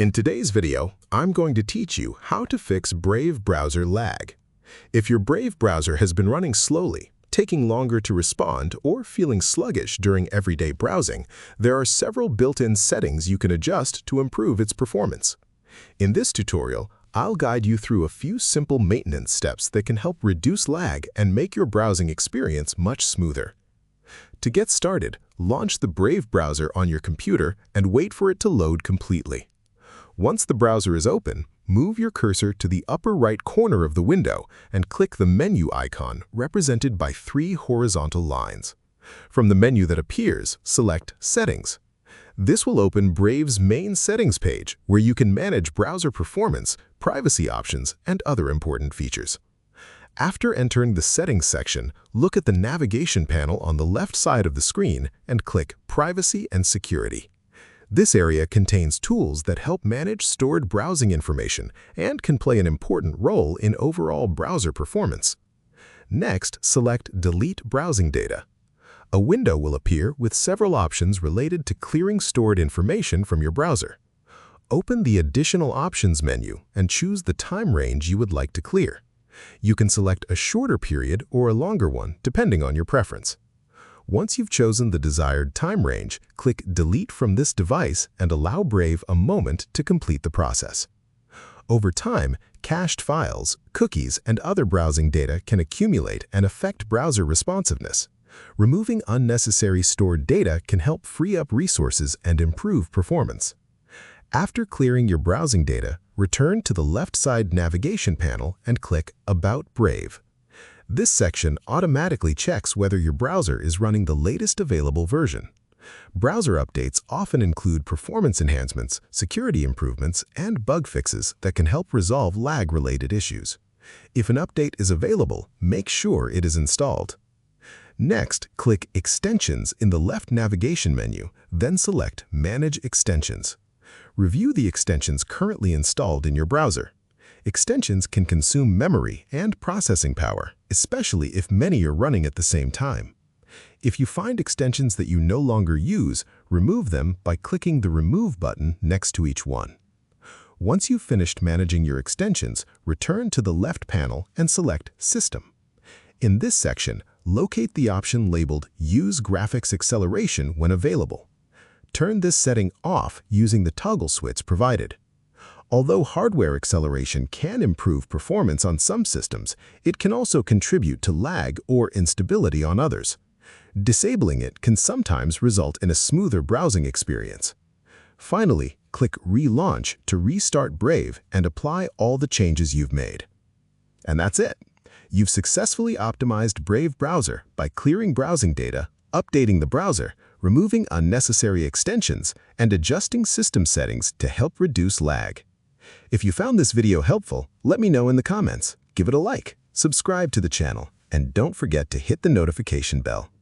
In today's video, I'm going to teach you how to fix Brave browser lag. If your Brave browser has been running slowly, taking longer to respond, or feeling sluggish during everyday browsing, there are several built-in settings you can adjust to improve its performance. In this tutorial, I'll guide you through a few simple maintenance steps that can help reduce lag and make your browsing experience much smoother. To get started, launch the Brave browser on your computer and wait for it to load completely. Once the browser is open, move your cursor to the upper right corner of the window and click the menu icon represented by 3 horizontal lines. From the menu that appears, select Settings. This will open Brave's main settings page, where you can manage browser performance, privacy options, and other important features. After entering the Settings section, look at the navigation panel on the left side of the screen and click Privacy and Security. This area contains tools that help manage stored browsing information and can play an important role in overall browser performance. Next, select Delete Browsing Data. A window will appear with several options related to clearing stored information from your browser. Open the Additional Options menu and choose the time range you would like to clear. You can select a shorter period or a longer one, depending on your preference. Once you've chosen the desired time range, click Delete from this device and allow Brave a moment to complete the process. Over time, cached files, cookies, and other browsing data can accumulate and affect browser responsiveness. Removing unnecessary stored data can help free up resources and improve performance. After clearing your browsing data, return to the left side navigation panel and click About Brave. This section automatically checks whether your browser is running the latest available version. Browser updates often include performance enhancements, security improvements, and bug fixes that can help resolve lag-related issues. If an update is available, make sure it is installed. Next, click Extensions in the left navigation menu, then select Manage Extensions. Review the extensions currently installed in your browser. Extensions can consume memory and processing power, especially if many are running at the same time. If you find extensions that you no longer use, remove them by clicking the Remove button next to each one. Once you've finished managing your extensions, return to the left panel and select System. In this section, locate the option labeled Use Graphics Acceleration when available. Turn this setting off using the toggle switch provided. Although hardware acceleration can improve performance on some systems, it can also contribute to lag or instability on others. Disabling it can sometimes result in a smoother browsing experience. Finally, click Relaunch to restart Brave and apply all the changes you've made. And that's it. You've successfully optimized Brave browser by clearing browsing data, updating the browser, removing unnecessary extensions, and adjusting system settings to help reduce lag. If you found this video helpful, let me know in the comments. Give it a like, subscribe to the channel, and don't forget to hit the notification bell.